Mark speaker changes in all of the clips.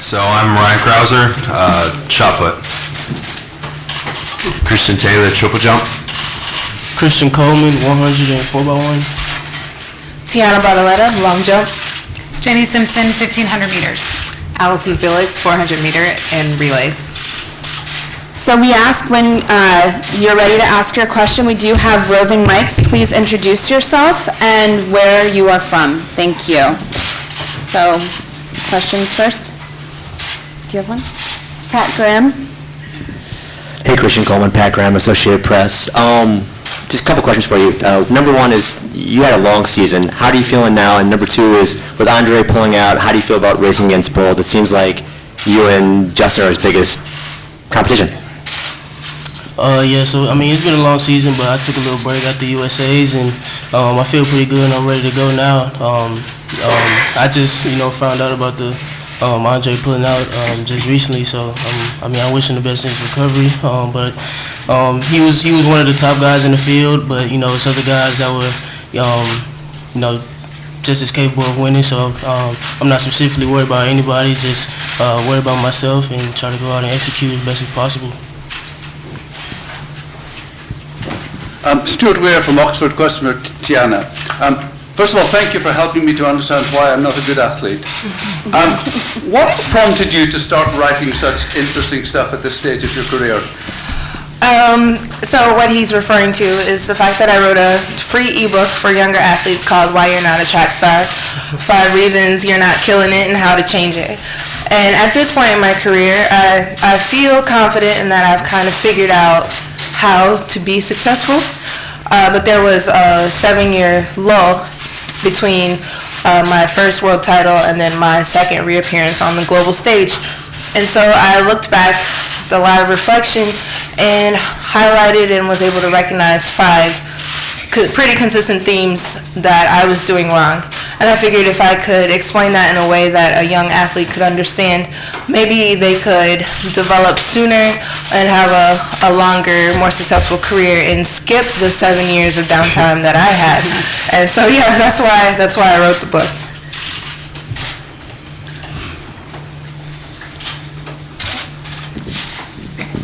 Speaker 1: So I'm Ryan Crouser, shot put. Christian Taylor, triple jump.
Speaker 2: Christian Coleman, 100 and 4x1.
Speaker 3: Tianna Bartoletta, long jump.
Speaker 4: Jenny Simpson, 1,500 meters.
Speaker 5: Allyson Felix, 400 meter and relays.
Speaker 6: So we ask when you're ready to ask your question. We do have roving mics. Please introduce yourself and where you are from. Thank you. So, questions first? Do you have one? Pat Graham.
Speaker 7: Hey, Christian Coleman, Pat Graham, Associated Press. Just a couple questions for you. Number one is, you had a long season. How are you feeling now? And number two is, with Andre pulling out, how do you feel about racing against Bolt? It seems like you and Justin are his biggest competition.
Speaker 2: Yeah, so I mean, it's been a long season, but I took a little break at the USAs, and I feel pretty good, and I'm ready to go now. I just, found out about the Andre pulling out just recently, so I mean, I wish him the best in his recovery. But he was one of the top guys in the field, but it's other guys that were just as capable of winning. So I'm not specifically worried about anybody, just worried about myself and try to go out and execute as best as possible.
Speaker 8: Stuart Weir from Oxford, customer Tianna. First of all, thank you for helping me to understand why I'm not a good athlete. What prompted you to start writing such interesting stuff at this stage of your career?
Speaker 3: So what he's referring to is the fact that I wrote a free ebook for younger athletes called Why You're Not a Track Star, 5 Reasons You're Not Killing It and How to Change It. And at this point in my career, I feel confident in that I've kind of figured out how to be successful. But there was a 7-year lull between my first world title and then my second reappearance on the global stage. And so I looked back, a lot of reflection, and highlighted and was able to recognize 5 pretty consistent themes that I was doing wrong. And I figured if I could explain that in a way that a young athlete could understand, maybe they could develop sooner and have a longer, more successful career and skip the 7 years of downtime that I had. And so yeah, that's why I wrote the book.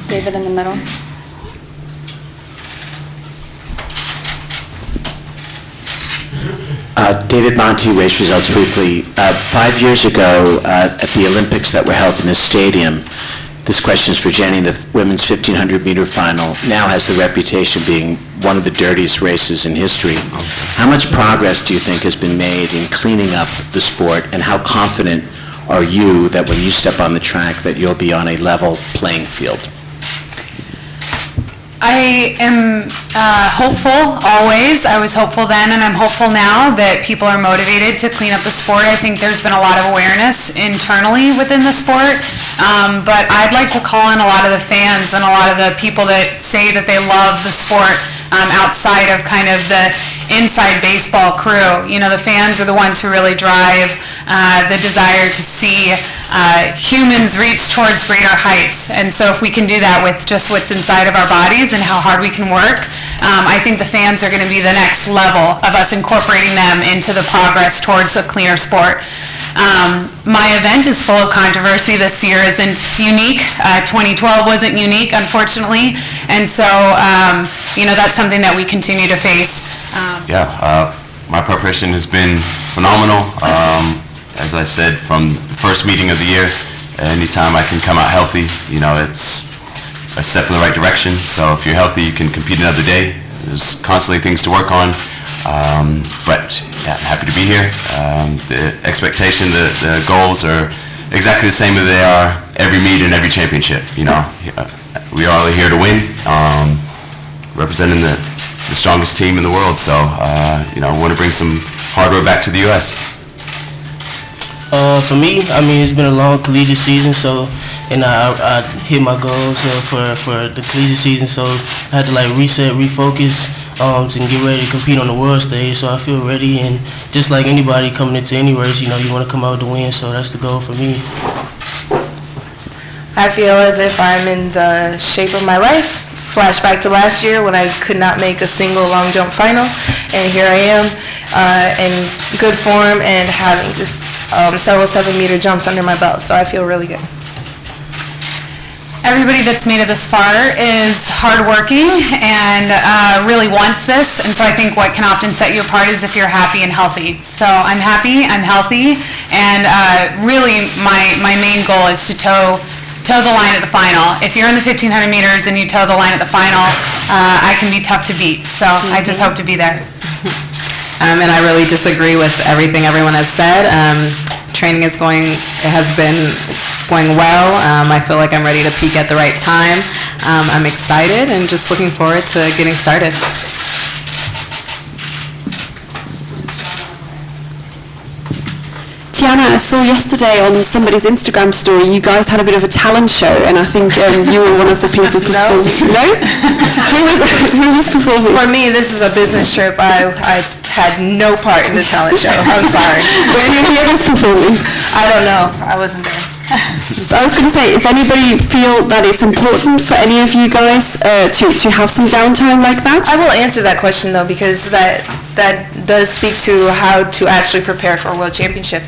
Speaker 6: David in the middle.
Speaker 7: David Monty, Race Results Weekly. 5 years ago at the Olympics that were held in this stadium, this question is for Jenny, the women's 1,500 meter final now has the reputation of being one of the dirtiest races in history. How much progress do you think has been made in cleaning up the sport, and how confident are you that when you step on the track that you'll be on a level playing field?
Speaker 4: I am hopeful always. I was hopeful then, and I'm hopeful now that people are motivated to clean up the sport. I think there's been a lot of awareness internally within the sport, but I'd like to call in a lot of the fans and a lot of the people that say that they love the sport outside of kind of the inside baseball crew. The fans are the ones who really drive the desire to see humans reach towards greater heights. And so if we can do that with just what's inside of our bodies and how hard we can work, I think the fans are going to be the next level of us incorporating them into the progress towards a cleaner sport. My event is full of controversy. This year isn't unique. 2012 wasn't unique, unfortunately. And so, that's something that we continue to face.
Speaker 1: My preparation has been phenomenal. As I said, from the first meeting of the year, anytime I can come out healthy, it's a step in the right direction. So if you're healthy, you can compete another day. There's constantly things to work on. But yeah, I'm happy to be here. The expectation, the goals are exactly the same as they are every meet and every championship. We are all here to win, representing the strongest team in the world. So, I want to bring some hardware back to the U.S.
Speaker 2: For me, I mean, it's been a long collegiate season, and I hit my goals for the collegiate season, so I had to reset, refocus, to get ready to compete on the world stage. So I feel ready, and just like anybody coming into any race, you want to come out to win, so that's the goal for me.
Speaker 3: I feel as if I'm in the shape of my life. Flashback to last year when I could not make a single long jump final, and here I am in good form and having several 7-meter jumps under my belt, so I feel really good.
Speaker 4: Everybody that's made it this far is hardworking and really wants this, and so I think what can often set you apart is if you're happy and healthy. So I'm happy, I'm healthy, and really my main goal is to toe the line at the final. If you're in the 1,500 meters and you toe the line at the final, I can be tough to beat. So I just hope to be there.
Speaker 5: And I really disagree with everything everyone has said. Training has been going well. I feel like I'm ready to peak at the right time. I'm excited and just looking forward to getting started.
Speaker 9: Tianna, I saw yesterday on somebody's Instagram story, you guys had a bit of a talent show, and I think you were one of the people performing. No? Who was performing?
Speaker 3: For me, this is a business trip. I had no part in the talent show. I'm sorry.
Speaker 9: Were any of the others performing?
Speaker 3: I don't know. I wasn't there.
Speaker 9: I was going to say, does anybody feel that it's important for any of you guys to have some downtime like that?
Speaker 3: I will answer that question though, because that does speak to how to actually prepare for a world championship.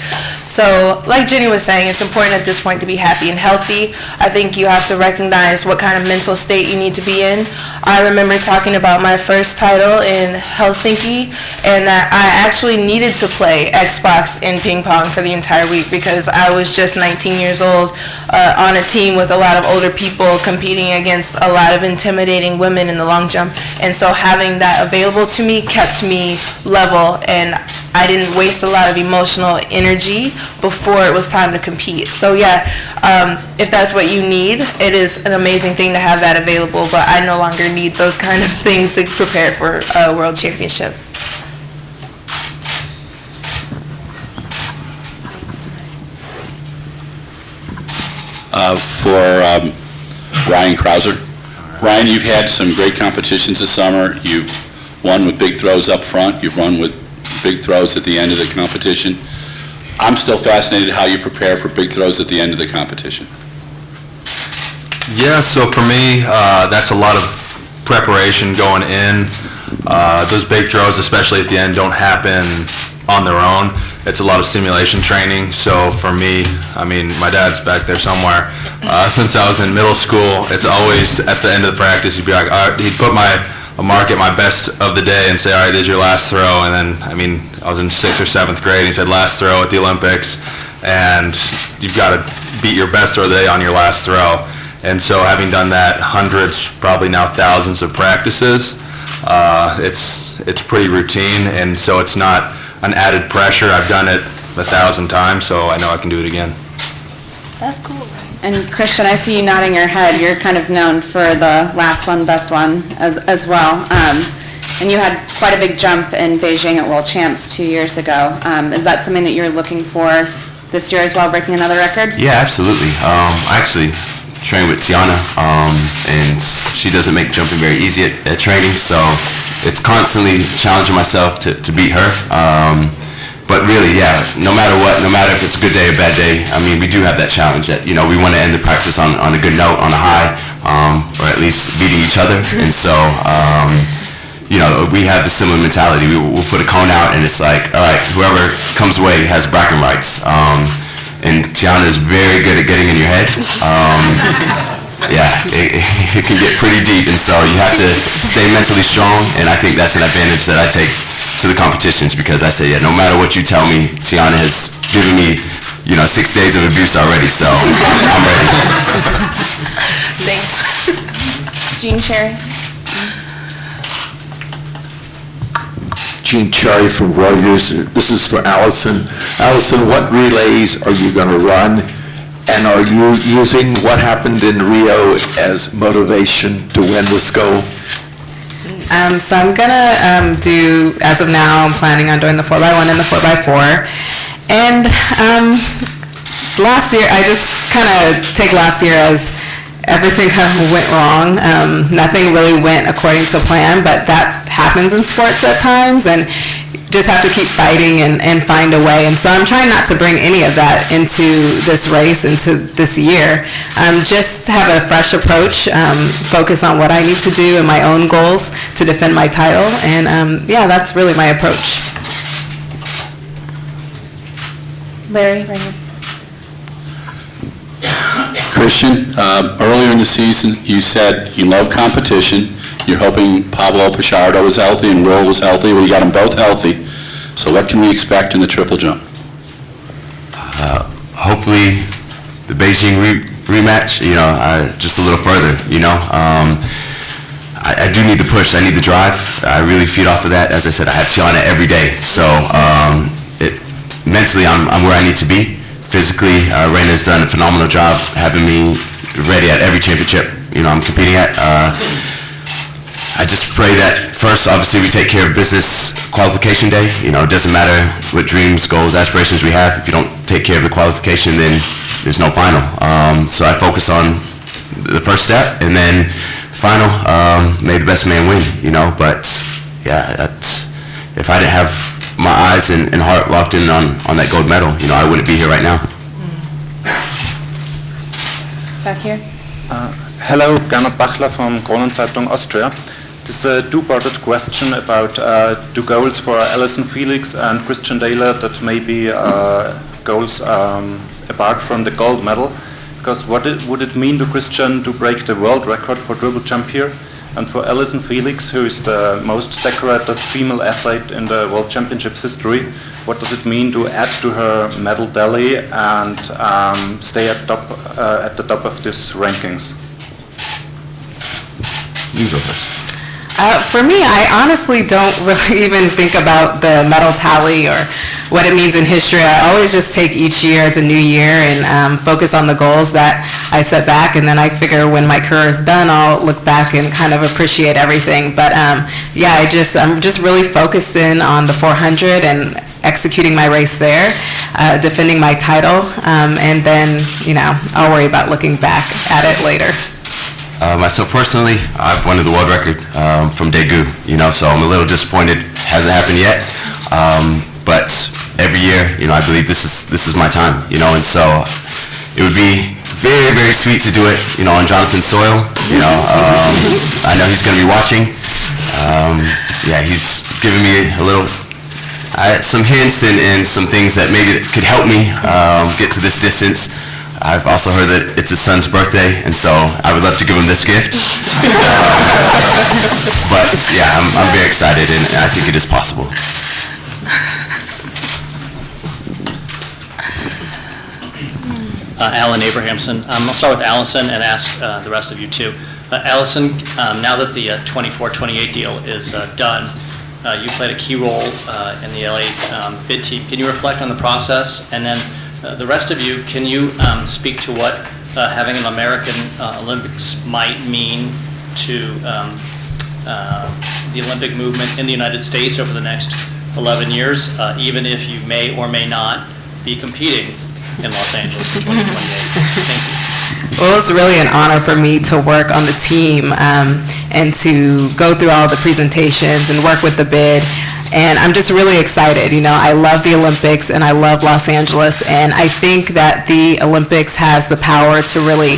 Speaker 3: So like Jenny was saying, it's important at this point to be happy and healthy. I think you have to recognize what kind of mental state you need to be in. I remember talking about my first title in Helsinki, and that I actually needed to play Xbox and ping pong for the entire week because I was just 19 years old on a team with a lot of older people competing against a lot of intimidating women in the long jump. And so having that available to me kept me level, and I didn't waste a lot of emotional energy before it was time to compete. So yeah, if that's what you need, it is an amazing thing to have that available, but I no longer need those kind of things to prepare for a world championship.
Speaker 10: For Ryan Crouser. Ryan, you've had some great competitions this summer. You've won with big throws up front. You've won with big throws at the end of the competition. I'm still fascinated how you prepare for big throws at the end of the competition.
Speaker 11: Yeah, so for me, that's a lot of preparation going in. Those big throws, especially at the end, don't happen on their own. It's a lot of simulation training. So for me, I mean, my dad's back there somewhere. Since I was in middle school, it's always at the end of the practice, he'd be like, all right, he'd put a mark at my best of the day and say, all right, this is your last throw. And then, I mean, I was in 6th or 7th grade, and he said, last throw at the Olympics, and you've got to beat your best throw of the day on your last throw. And so having done that hundreds, probably now thousands of practices, it's pretty routine, and so it's not an added pressure. I've done it 1,000 times, so I know I can do it again.
Speaker 3: That's cool, right?
Speaker 6: And Christian, I see you nodding your head. You're kind of known for the last one, best one as well. And you had quite a big jump in Beijing at World Champs 2 years ago. Is that something that you're looking for this year as well, breaking another record?
Speaker 1: Yeah, absolutely. I actually train with Tianna, and she doesn't make jumping very easy at training, so it's constantly challenging myself to beat her. But really, yeah, no matter what, no matter if it's a good day or bad day, I mean, we do have that challenge that, you know, we want to end the practice on a good note, on a high, or at least beating each other. And so, you know, we have the similar mentality. We'll put a cone out, and it's like, all right, whoever comes away has bragging rights. And Tianna is very good at getting in your head. Yeah, it can get pretty deep, and so you have to stay mentally strong, and I think that's an advantage that I take to the competitions, because I say, yeah, no matter what you tell me, Tianna has given me, you know, 6 days of abuse already, so I'm ready.
Speaker 3: Thanks.
Speaker 6: Jean Cherry.
Speaker 12: Gene Cherry from Reuters. This is for Allyson. Allyson, what relays are you going to run? And are you using what happened in Rio as motivation to win this gold?
Speaker 5: So I'm gonna do, as of now, I'm planning on doing the 4x1 and the 4x4. And last year, I just kind of take last year as everything kind of went wrong. Nothing really went according to plan, but that happens in sports at times, and just have to keep fighting and find a way. And so I'm trying not to bring any of that into this race, into this year. Just have a fresh approach, focus on what I need to do and my own goals to defend my title. And yeah, that's really my approach.
Speaker 6: Larry, right here.
Speaker 10: Christian, earlier in the season, you said you love competition. You're hoping Pablo Pichardo is healthy and Will was healthy. Well, you got them both healthy. So what can we expect in the triple jump?
Speaker 1: Hopefully, the Beijing rematch, just a little further, I do need the push. I need the drive. I really feed off of that. As I said, I have Tianna every day. So mentally, I'm where I need to be. Physically, Reina's done a phenomenal job having me ready at every championship I'm competing at. I just pray that first, obviously, we take care of business qualification day. It doesn't matter what dreams, goals, aspirations we have. If you don't take care of the qualification, then there's no final. So I focus on the first step, and then final, may the best man win, But yeah, if I didn't have my eyes and heart locked in on that gold medal, I wouldn't be here right now.
Speaker 6: Back here.
Speaker 13: Hello, Gernot Bachler from Kronenzeitung Austria. This is a two-parted question about two goals for Allyson Felix and Christian Daler that may be goals apart from the gold medal. Because what would it mean to Christian to break the world record for triple jump here? And for Allyson Felix, who is the most decorated female athlete in the World Championships history, what does it mean to add to her medal tally and stay at the top of these rankings?
Speaker 1: You go first.
Speaker 5: For me, I honestly don't really even think about the medal tally or what it means in history. I always just take each year as a new year and focus on the goals that I set back, and then I figure when my career is done, I'll look back and kind of appreciate everything. But yeah, I'm just really focused in on the 400 and executing my race there, defending my title, and then, I'll worry about looking back at it later.
Speaker 1: Myself personally, I've won the world record from Daegu, so I'm a little disappointed. Hasn't happened yet, but every year, I believe this is my time, and so it would be very, very sweet to do it, on Jonathan's soil. I know he's going to be watching. Yeah, he's giving me a little, some hints and some things that maybe could help me get to this distance. I've also heard that it's his son's birthday, and so I would love to give him this gift. But yeah, I'm very excited, and I think it is possible.
Speaker 14: Alan Abrahamson. I'll start with Allyson and ask the rest of you too. Allyson, now that the 24-28 deal is done, you played a key role in the LA bid team. Can you reflect on the process? And then the rest of you, can you speak to what having an American Olympics might mean to the Olympic movement in the United States over the next 11 years, even if you may or may not be competing in Los Angeles in 2028? Thank you.
Speaker 5: Well, it's really an honor for me to work on the team and to go through all the presentations and work with the bid. And I'm just really excited. I love the Olympics and I love Los Angeles, and I think that the Olympics has the power to really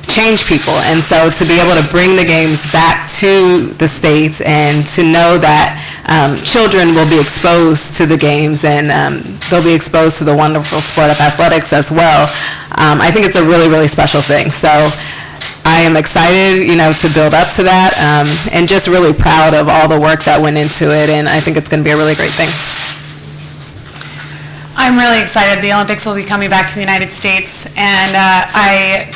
Speaker 5: change people. And so to be able to bring the games back to the States and to know that children will be exposed to the games and they'll be exposed to the wonderful sport of athletics as well, I think it's a really, really special thing. So I am excited, to build up to that, and just really proud of all the work that went into it, and I think it's going to be a really great thing.
Speaker 4: I'm really excited. The Olympics will be coming back to the United States, and I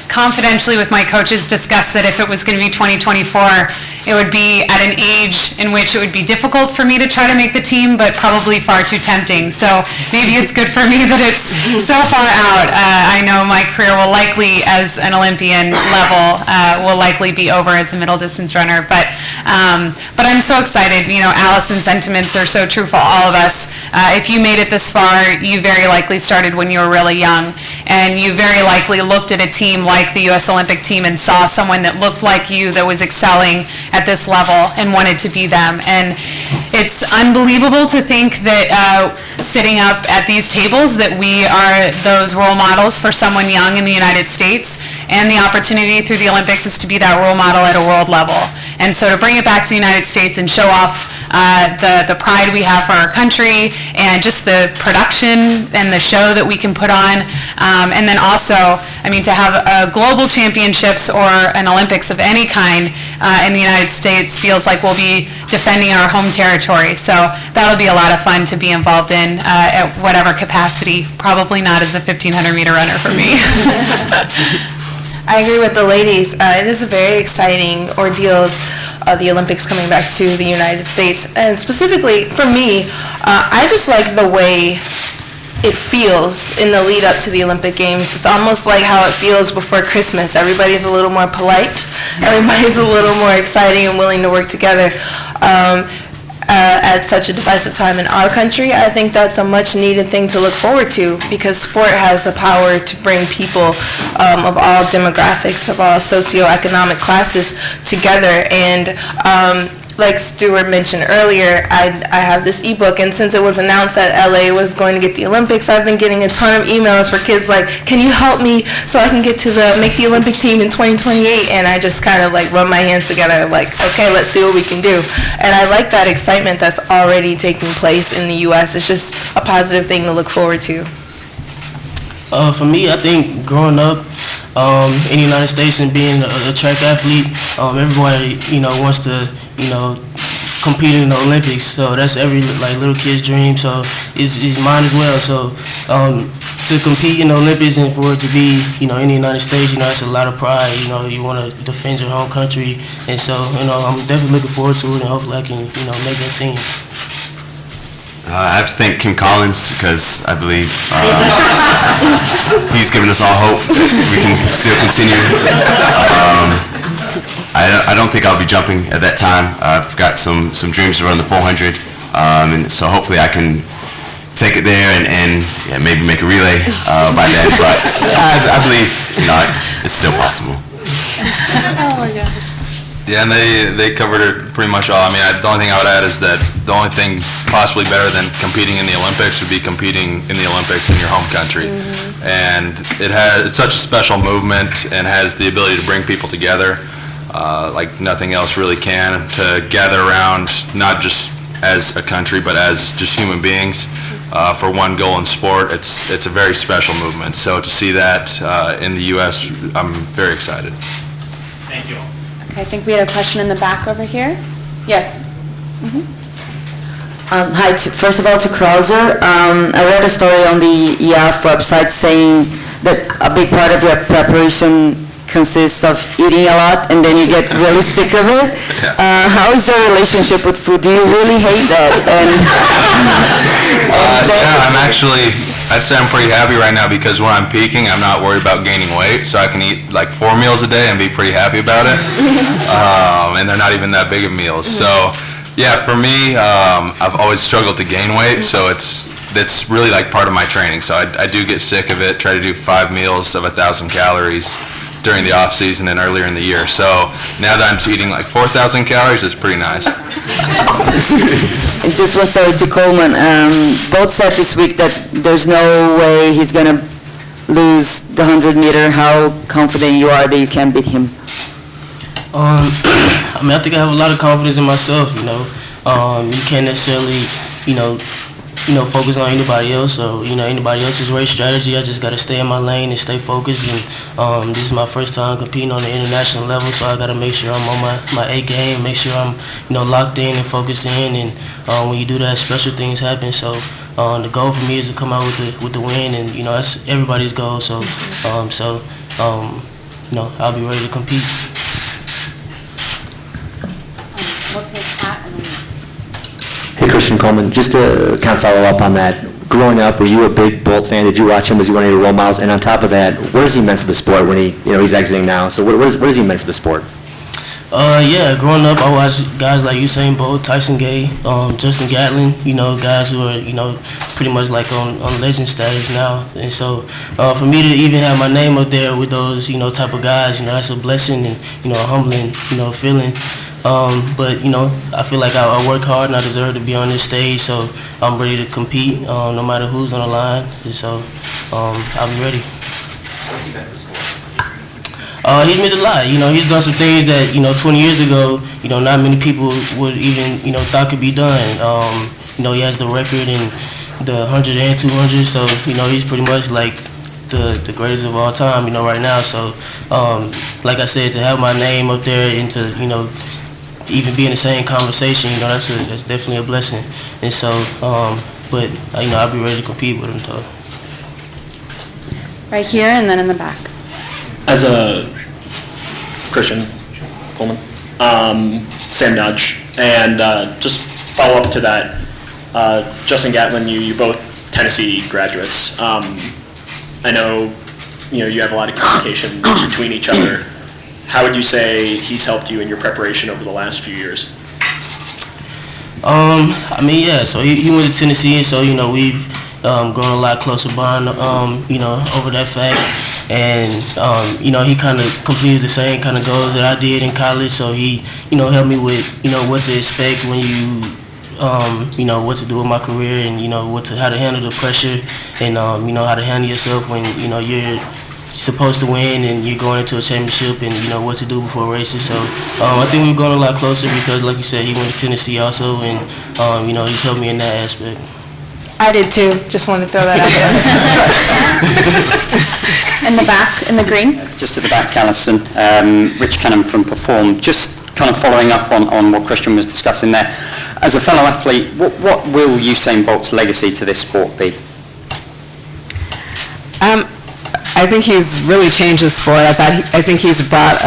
Speaker 4: confidentially with my coaches discussed that if it was going to be 2024, it would be at an age in which it would be difficult for me to try to make the team, but probably far too tempting. So maybe it's good for me that it's so far out. I know my career will likely, as an Olympian level, will likely be over as a middle distance runner. But I'm so excited. Allyson's sentiments are so true for all of us. If you made it this far, you very likely started when you were really young, and you very likely looked at a team like the U.S. Olympic team and saw someone that looked like you that was excelling at this level and wanted to be them. And it's unbelievable to think that sitting up at these tables that we are those role models for someone young in the United States, and the opportunity through the Olympics is to be that role model at a world level. And so to bring it back to the United States and show off the pride we have for our country, and just the production and the show that we can put on. And then also, I mean, to have global championships or an Olympics of any kind in the United States feels like we'll be defending our home territory. So that'll be a lot of fun to be involved in at whatever capacity. Probably not as a 1,500-meter runner for me.
Speaker 3: I agree with the ladies. It is a very exciting ordeal, the Olympics coming back to the United States. And specifically for me, I just like the way it feels in the lead up to the Olympic Games. It's almost like how it feels before Christmas. Everybody's a little more polite. Everybody's a little more exciting and willing to work together. At such a divisive time in our country, I think that's a much needed thing to look forward to, because sport has the power to bring people of all demographics, of all socioeconomic classes together. And like Stuart mentioned earlier, I have this ebook, and since it was announced that LA was going to get the Olympics, I've been getting a ton of emails for kids like, can you help me so I can get to make the Olympic team in 2028? And I just kind of like rub my hands together like, okay, let's see what we can do. And I like that excitement that's already taking place in the US. It's just a positive thing to look forward to.
Speaker 2: For me, I think growing up in the United States and being a track athlete, everybody, wants to, compete in the Olympics. So that's every little kid's dream. So it's mine as well. So to compete in the Olympics and for it to be, in the United States, that's a lot of pride. You want to defend your home country, and so I'm definitely looking forward to it, and hopefully I can, make that team.
Speaker 1: I have to thank Kim Collins, because I believe he's given us all hope that we can still continue. I don't think I'll be jumping at that time. I've got some dreams to run the 400, and so hopefully I can take it there and maybe make a relay by then. But I believe it's still possible.
Speaker 3: Oh my gosh.
Speaker 11: Yeah, and they covered it pretty much all. I mean, the only thing I would add is that the only thing possibly better than competing in the Olympics would be competing in the Olympics in your home country. Mm-hmm. And it's such a special movement and has the ability to bring people together like nothing else really can, to gather around not just as a country but as just human beings for one goal in sport. It's a very special movement. So to see that in the U.S., I'm very excited.
Speaker 14: Thank you all.
Speaker 6: Okay, I think we had a question in the back over here. Yes. Mm-hmm.
Speaker 15: Hi, first of all to Crouser. I read a story on the IAAF website saying that a big part of your preparation consists of eating a lot and then you get really sick of it. How is your relationship with food? Do you really hate that?
Speaker 11: I'd say I'm pretty happy right now, because when I'm peaking, I'm not worried about gaining weight, so I can eat like 4 meals a day and be pretty happy about it. And they're not even that big of meals. So yeah, for me, I've always struggled to gain weight, so it's really like part of my training. So I do get sick of it, try to do 5 meals of 1,000 calories during the off season and earlier in the year. So now that I'm eating like 4,000 calories, it's pretty nice.
Speaker 15: Just one story to Coleman. Both said this week that there's no way he's going to lose the 100-meter. How confident you are that you can beat him?
Speaker 2: I think I have a lot of confidence in myself. You can't necessarily, focus on anybody else or anybody else's race strategy. I just got to stay in my lane and stay focused. And this is my first time competing on the international level, so I got to make sure I'm on my A game, make sure I'm locked in and focused in. And when you do that, special things happen. So the goal for me is to come out with the win, and that's everybody's goal. So I'll be ready to compete.
Speaker 6: We'll take Pat and then...
Speaker 16: Hey, Christian Coleman, just to kind of follow up on that, growing up, were you a big Bolt fan? Did you watch him? Was he one of your role models? And on top of that, what has he meant for the sport when he's exiting now? So what has he meant for the sport?
Speaker 2: Yeah, growing up, I watched guys like Usain Bolt, Tyson Gay, Justin Gatlin, guys who are, pretty much like on legend status now. And so for me to even have my name up there with those, type of guys, that's a blessing and, a humbling, feeling. But I feel like I work hard and I deserve to be on this stage, so I'm ready to compete no matter who's on the line. And so I'll be ready.
Speaker 16: What's he meant for the sport?
Speaker 2: He's meant a lot. He's done some things that 20 years ago, not many people would even thought could be done. He has the record in the 100 and 200, so he's pretty much like the greatest of all time, right now. So, like I said, to have my name up there and to even be in the same conversation, that's definitely a blessing. And so, but I'll be ready to compete with him though.
Speaker 6: Right here and then in the back.
Speaker 17: As a Christian Coleman, Sam Nudge, and just follow up to that, Justin Gatlin, you both Tennessee graduates. I know you have a lot of communication between each other. How would you say he's helped you in your preparation over the last few years?
Speaker 2: So he went to Tennessee, and so we've grown a lot closer bond, over that fact. And, he kind of completed the same kind of goals that I did in college. So he, helped me with, what to expect when what to do with my career and, how to handle the pressure and, how to handle yourself when, you're supposed to win and you're going into a championship and, what to do before races. So I think we've grown a lot closer because, like you said, he went to Tennessee also and, he's helped me in that aspect.
Speaker 3: I did too. Just wanted to throw that out there.
Speaker 6: In the back, in the green.
Speaker 18: Just at the back, Allyson. Rich Cannon from Perform. Just kind of following up on what Christian was discussing there. As a fellow athlete, what will Usain Bolt's legacy to this sport be?
Speaker 5: I think he's really changed the sport. I think he's brought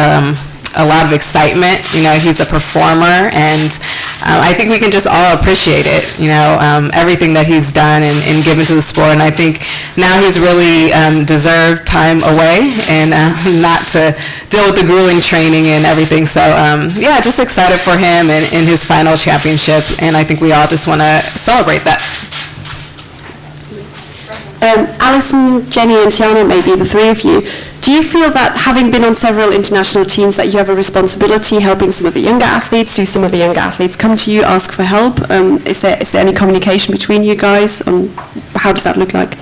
Speaker 5: a lot of excitement. He's a performer, and I think we can just all appreciate it. Everything that he's done and given to the sport. And I think now he's really deserved time away and not to deal with the grueling training and everything. So just excited for him and in his final championship. And I think we all just want to celebrate that.
Speaker 9: Allyson, Jenny and Tianna, maybe the three of you, do you feel that having been on several international teams that you have a responsibility helping some of the younger athletes? Do some of the younger athletes come to you, ask for help? Is there any communication between you guys? How does that look like?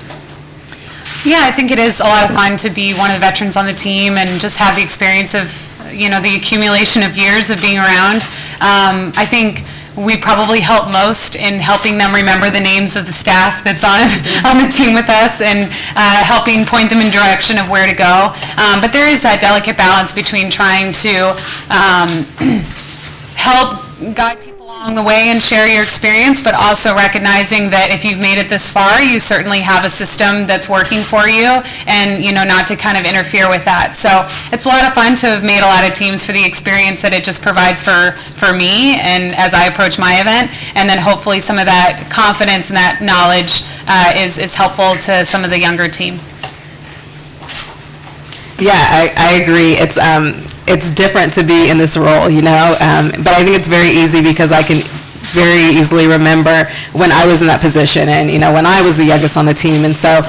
Speaker 4: Yeah, I think it is a lot of fun to be one of the veterans on the team and just have the experience of, the accumulation of years of being around. I think we probably help most in helping them remember the names of the staff that's on the team with us and helping point them in direction of where to go. But there is that delicate balance between trying to help guide people along the way and share your experience, but also recognizing that if you've made it this far, you certainly have a system that's working for you and, not to kind of interfere with that. So it's a lot of fun to have made a lot of teams for the experience that it just provides for me and as I approach my event. And then hopefully some of that confidence and that knowledge is helpful to some of the younger team.
Speaker 5: Yeah, I agree. It's different to be in this role, but I think it's very easy because I can very easily remember when I was in that position and, when I was the youngest on the team. And so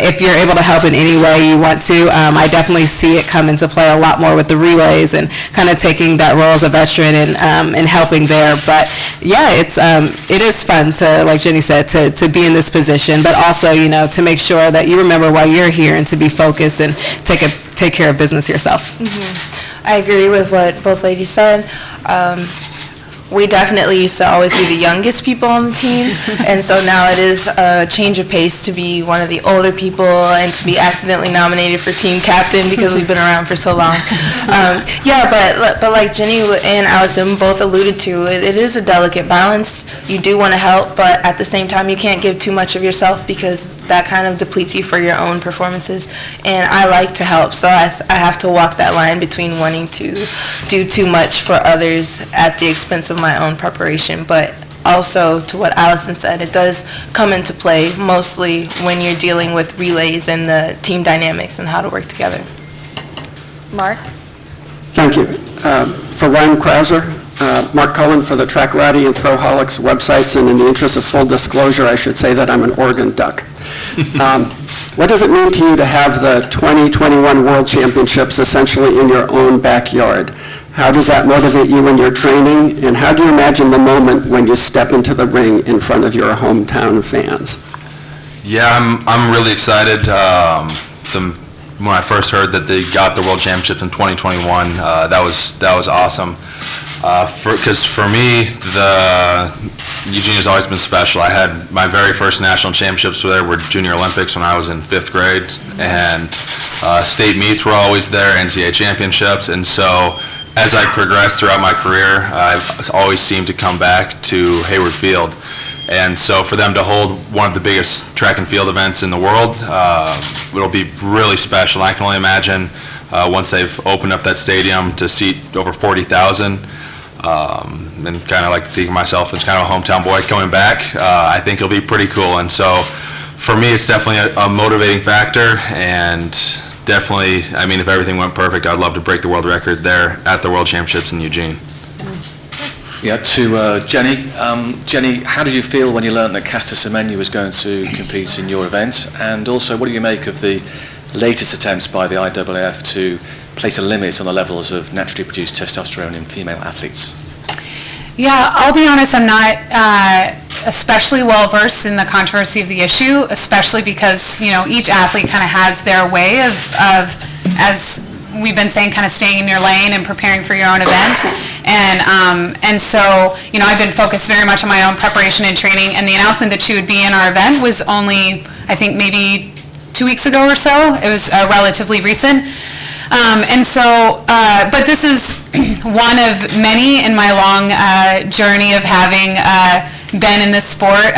Speaker 5: if you're able to help in any way you want to, I definitely see it come into play a lot more with the relays and kind of taking that role as a veteran and helping there. But yeah, it is fun to, like Jenny said, to be in this position, but also, to make sure that you remember why you're here and to be focused and take care of business yourself.
Speaker 3: Mm-hmm. I agree with what both ladies said. We definitely used to always be the youngest people on the team, and so now it is a change of pace to be one of the older people and to be accidentally nominated for team captain because we've been around for so long. But like Jenny and Allyson both alluded to, it is a delicate balance. You do want to help, but at the same time you can't give too much of yourself because that kind of depletes you for your own performances. And I like to help, so I have to walk that line between wanting to do too much for others at the expense of my own preparation. But also, to what Allyson said, it does come into play mostly when you're dealing with relays and the team dynamics and how to work together.
Speaker 6: Mark?
Speaker 19: Thank you. For Ryan Crouser, Mark Cullen for the Track Ratty and Throwholics websites, and in the interest of full disclosure, I should say that I'm an Oregon Duck. What does it mean to you to have the 2021 World Championships essentially in your own backyard? How does that motivate you in your training, and how do you imagine the moment when you step into the ring in front of your hometown fans?
Speaker 11: Yeah, I'm really excited. The when I first heard that they got the World Championship in 2021, that was awesome. Because for me, Eugene has always been special. I had my very first national championships were Junior Olympics when I was in 5th grade, and state meets were always there, NCAA championships, and so as I progressed throughout my career, I've always seemed to come back to Hayward Field. And so for them to hold one of the biggest track and field events in the world, it'll be really special. I can only imagine once they've opened up that stadium to seat over 40,000, and kind of like thinking myself as kind of a hometown boy coming back, I think it'll be pretty cool. And so for me, it's definitely a motivating factor, and definitely, I mean, if everything went perfect, I'd love to break the world record there at the World Championships in Eugene.
Speaker 20: Yeah, to Jenny. Jenny, how did you feel when you learned that Caster Semenya was going to compete in your event? And also, what do you make of the latest attempts by the IAAF to place a limit on the levels of naturally produced testosterone in female athletes?
Speaker 4: Yeah, I'll be honest, I'm not especially well versed in the controversy of the issue, especially because, you know, each athlete kind of has their way of, as we've been saying, kind of staying in your lane and preparing for your own event. And so, you know, I've been focused very much on my own preparation and training, and the announcement that she would be in our event was only, I think, maybe 2 weeks ago or so. It was relatively recent. And so, but this is one of many in my long journey of having been in this sport,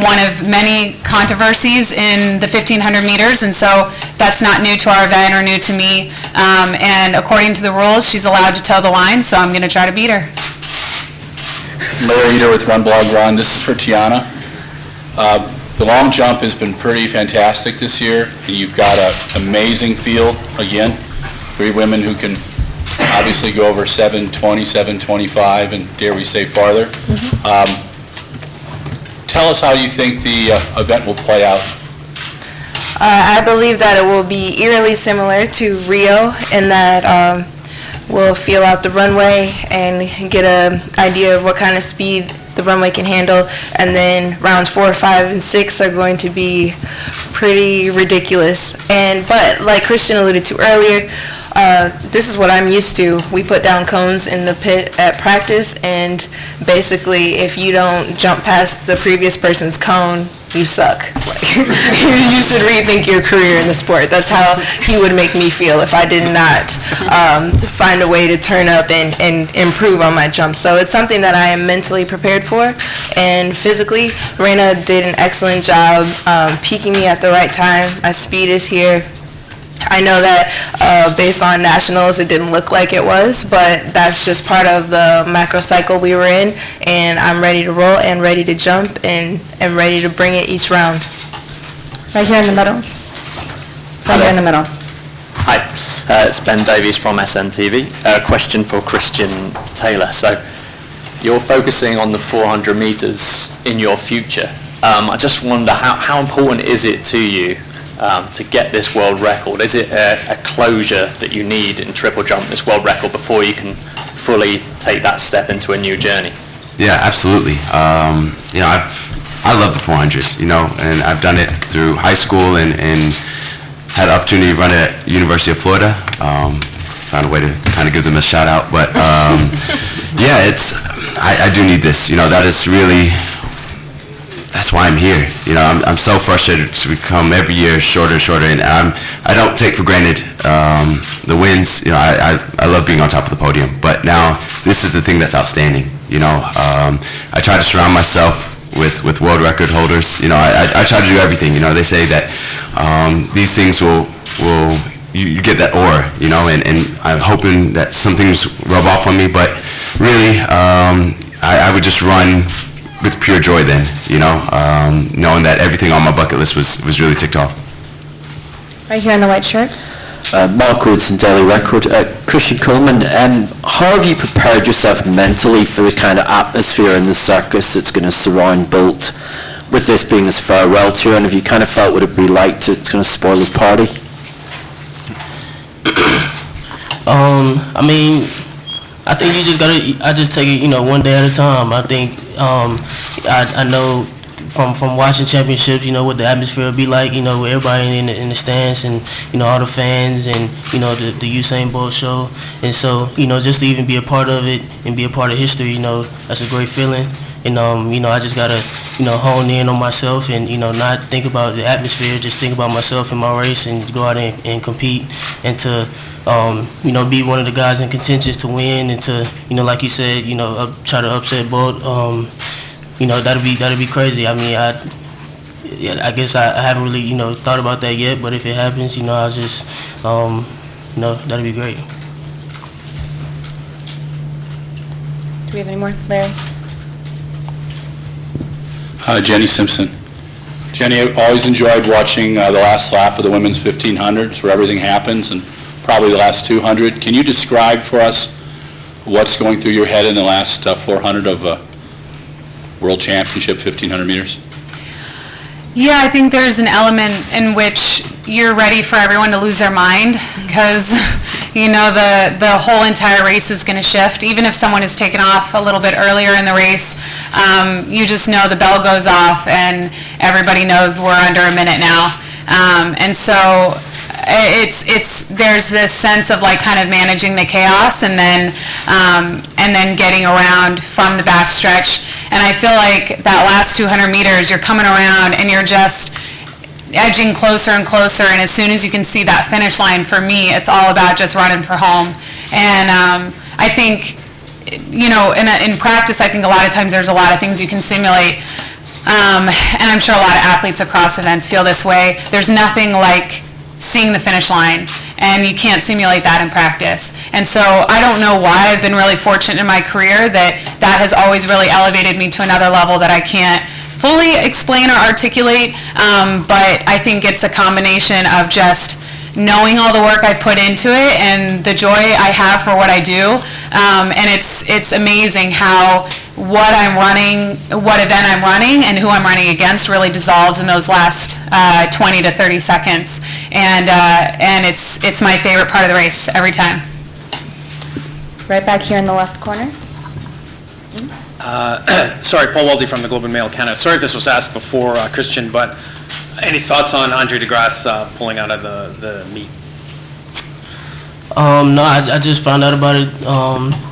Speaker 4: one of many controversies in the 1,500 meters, and so that's not new to our event or new to me. And according to the rules, she's allowed to toe the line, so I'm going to try to beat her.
Speaker 10: Larry Eater with Run Blog Run. This is for Tianna. The long jump has been pretty fantastic this year. You've got an amazing field, again, 3 women who can obviously go over 7:20, 7:25, and dare we say farther. Tell us how you think the event will play out.
Speaker 3: I believe that it will be eerily similar to Rio in that we'll feel out the runway and get an idea of what kind of speed the runway can handle, and then rounds 4, 5, and 6 are going to be pretty ridiculous. But like Christian alluded to earlier, this is what I'm used to. We put down cones in the pit at practice, and basically if you don't jump past the previous person's cone, you suck. You should rethink your career in the sport. That's how he would make me feel if I did not find a way to turn up and improve on my jump. So it's something that I am mentally prepared for, and physically, Raina did an excellent job peaking me at the right time. My speed is here. I know that based on nationals, it didn't look like it was, but that's just part of the macro cycle we were in, and I'm ready to roll and ready to jump and ready to bring it each round.
Speaker 6: Right here in the middle. Right here in the middle.
Speaker 21: Hi, it's Ben Davies from SNTV. A question for Christian Taylor. So you're focusing on the 400 meters in your future. I just wonder, how important is it to you to get this world record? Is it a closure that you need in triple jump, this world record, before you can fully take that step into a new journey?
Speaker 1: Yeah, absolutely. You know, I love the 400, you know, and I've done it through high school and had the opportunity to run it at University of Florida. Found a way to kind of give them a shout out, but yeah, I do need this. You know, that is really, that's why I'm here. You know, I'm so frustrated to become every year shorter and shorter, and I don't take for granted the wins. You know, I love being on top of the podium, but now this is the thing that's outstanding. You know, I try to surround myself with world record holders. You know, I try to do everything. You know, they say that these things will you get that aura, you know, and I'm hoping that some things rub off on me, but really, I would just run with pure joy then, you know, knowing that everything on my bucket list was really ticked off.
Speaker 6: Right here in the white shirt.
Speaker 7: Mark Woodson, Daily Record. Christian Coleman, how have you prepared yourself mentally for the kind of atmosphere in the circus that's going to surround Bolt, with this being his farewell tour, and have you kind of felt what it would be like to kind of spoil his party?
Speaker 2: I mean, I think I just take it, you know, one day at a time. I think, I know from watching championships, what the atmosphere would be like, with everybody in the stands and, all the fans and, the Usain Bolt show. And so, just to even be a part of it and be a part of history, that's a great feeling. And, I just got to, hone in on myself and, not think about the atmosphere, just think about myself and my race and go out and compete and to, be one of the guys in contention to win and to, like you said, try to upset Bolt. That'd be crazy. I mean, I guess I haven't really, thought about that yet, but if it happens, I'll just, that'd be great.
Speaker 6: Do we have any more? Larry?
Speaker 10: Jenny Simpson. Jenny, I've always enjoyed watching the last lap of the women's 1500s where everything happens and probably the last 200. Can you describe for us what's going through your head in the last 400 of World Championship 1500 meters?
Speaker 4: Yeah, I think there's an element in which you're ready for everyone to lose their mind because, the whole entire race is going to shift. Even if someone is taken off a little bit earlier in the race, you just know the bell goes off and everybody knows we're under a minute now. And so there's this sense of like kind of managing the chaos and then getting around from the backstretch. And I feel like that last 200 meters, you're coming around and you're just edging closer and closer. And as soon as you can see that finish line, for me, it's all about just running for home. And I think, in practice, I think a lot of times there's a lot of things you can simulate. And I'm sure a lot of athletes across events feel this way. There's nothing like seeing the finish line, and you can't simulate that in practice. And so I don't know why. I've been really fortunate in my career that has always really elevated me to another level that I can't fully explain or articulate, but I think it's a combination of just knowing all the work I put into it and the joy I have for what I do, and it's amazing how what event I'm running and who I'm running against really dissolves in those last 20 to 30 seconds, and it's my favorite part of the race every time.
Speaker 6: Right back here in the left corner.
Speaker 8: Sorry, Paul Waldy from the Globe and Mail Canada. Sorry if this was asked before, Christian, but any thoughts on Andre DeGrasse pulling out of the meet?
Speaker 2: No, I just found out about it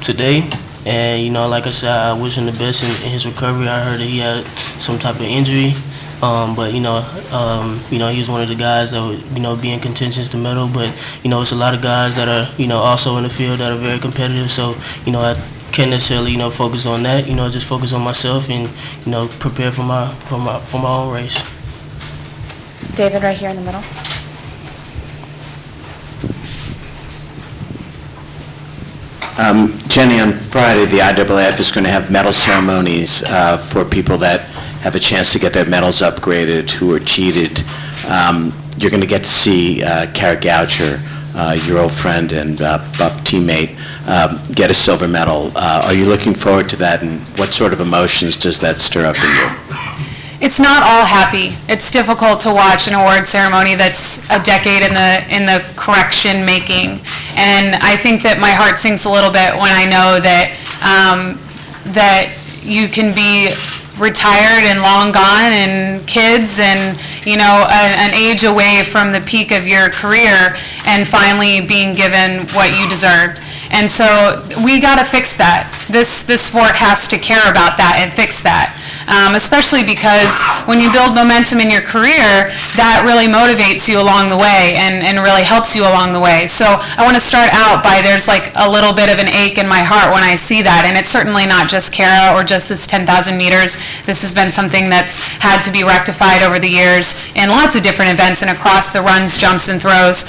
Speaker 2: today, and like I said, I wish him the best in his recovery. I heard that he had some type of injury, but he was one of the guys that would be in contention to medal. But it's a lot of guys that are also in the field that are very competitive. So I can't necessarily focus on that. Just focus on myself and prepare for my own race.
Speaker 6: David, right here in the middle.
Speaker 7: Jenny, on Friday, the IAAF is going to have medal ceremonies for people that have a chance to get their medals upgraded who are cheated. You're going to get to see Kara Goucher, your old friend and buff teammate, get a silver medal. Are you looking forward to that, and what sort of emotions does that stir up in you?
Speaker 4: It's not all happy. It's difficult to watch an award ceremony that's a decade in the correction making, and I think that my heart sinks a little bit when I know that that you can be retired and long gone and kids and an age away from the peak of your career and finally being given what you deserved. And so we got to fix that. This sport has to care about that and fix that. Especially because when you build momentum in your career, that really motivates you along the way and really helps you along the way. So I want to start out by there's like a little bit of an ache in my heart when I see that, and it's certainly not just Kara or just this 10,000 meters. This has been something that's had to be rectified over the years in lots of different events and across the runs, jumps, and throws.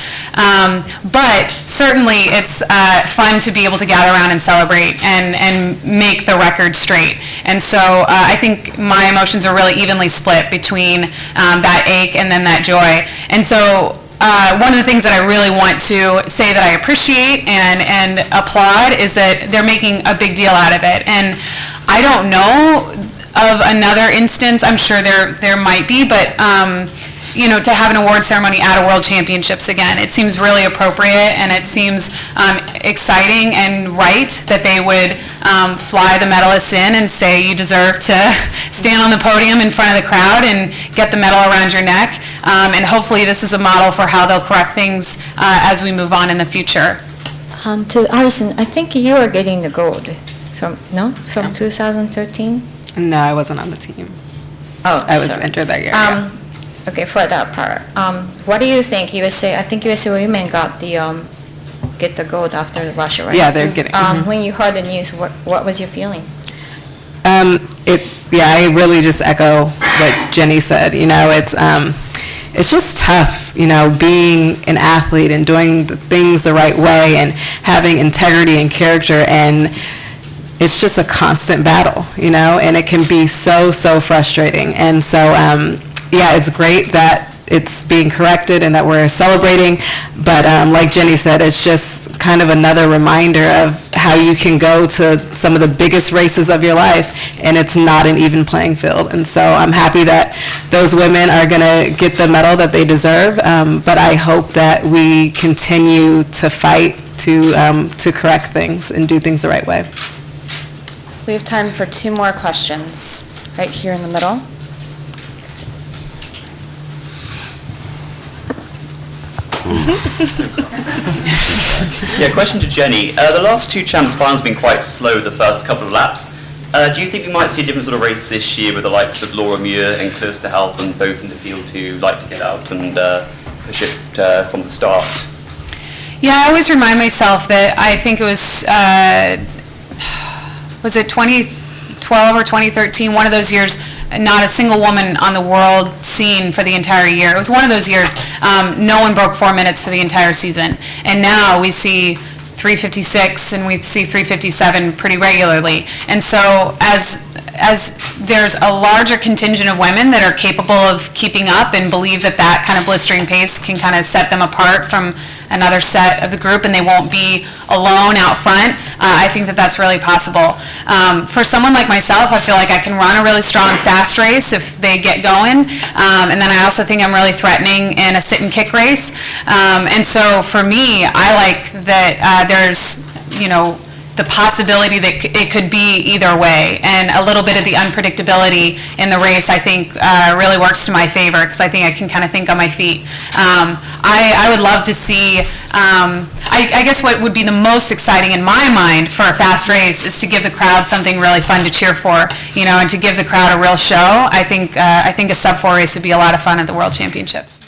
Speaker 4: But certainly it's fun to be able to gather around and celebrate and make the record straight. And so I think my emotions are really evenly split between that ache and then that joy. And so one of the things that I really want to say that I appreciate and applaud is that they're making a big deal out of it. And I don't know of another instance, I'm sure there might be, but to have an award ceremony at a World Championships again. It seems really appropriate, and it seems exciting and right that they would fly the medalists in and say you deserve to stand on the podium in front of the crowd and get the medal around your neck. And hopefully this is a model for how they'll correct things as we move on in the future.
Speaker 12: To Allyson, I think you are getting the gold from 2013?
Speaker 5: No, I wasn't on the team.
Speaker 12: Oh,
Speaker 5: I was
Speaker 12: sorry.
Speaker 5: entered that year. Yeah.
Speaker 12: Okay, for that part. What do you think? I think USA Women got get the gold after Russia, right?
Speaker 5: Yeah, they're getting.
Speaker 12: When you heard the news, what was your feeling?
Speaker 5: I really just echo what Jenny said. It's just tough, being an athlete and doing the things the right way and having integrity and character, and it's just a constant battle, and it can be so frustrating. And so, it's great that it's being corrected and that we're celebrating, but like Jenny said, it's just kind of another reminder of how you can go to some of the biggest races of your life and it's not an even playing field. And so I'm happy that those women are going to get the medal that they deserve, but I hope that we continue to fight to correct things and do things the right way.
Speaker 6: We have time for 2 more questions, right here in the middle.
Speaker 22: Yeah, question to Jenny. The last 2 champs finals have been quite slow the first couple of laps. Do you think we might see a different sort of race this year with the likes of Laura Muir and Kirsta Halpern both in the field who like to get out and push it from the start?
Speaker 4: Yeah, I always remind myself that I think it was it 2012 or 2013, one of those years, not a single woman on the world scene for the entire year. It was one of those years, no one broke 4 minutes for the entire season. And now we see 3:56 and we see 3:57 pretty regularly. And so as there's a larger contingent of women that are capable of keeping up and believe that kind of blistering pace can kind of set them apart from another set of the group and they won't be alone out front, I think that's really possible. For someone like myself, I feel like I can run a really strong fast race if they get going, and then I also think I'm really threatening in a sit and kick race. And so for me, I like that there's, the possibility that it could be either way, and a little bit of the unpredictability in the race I think really works to my favor because I think I can kind of think on my feet. I would love to see, I guess what would be the most exciting in my mind for a fast race is to give the crowd something really fun to cheer for, and to give the crowd a real show. I think a sub-4 race would be a lot of fun at the World Championships.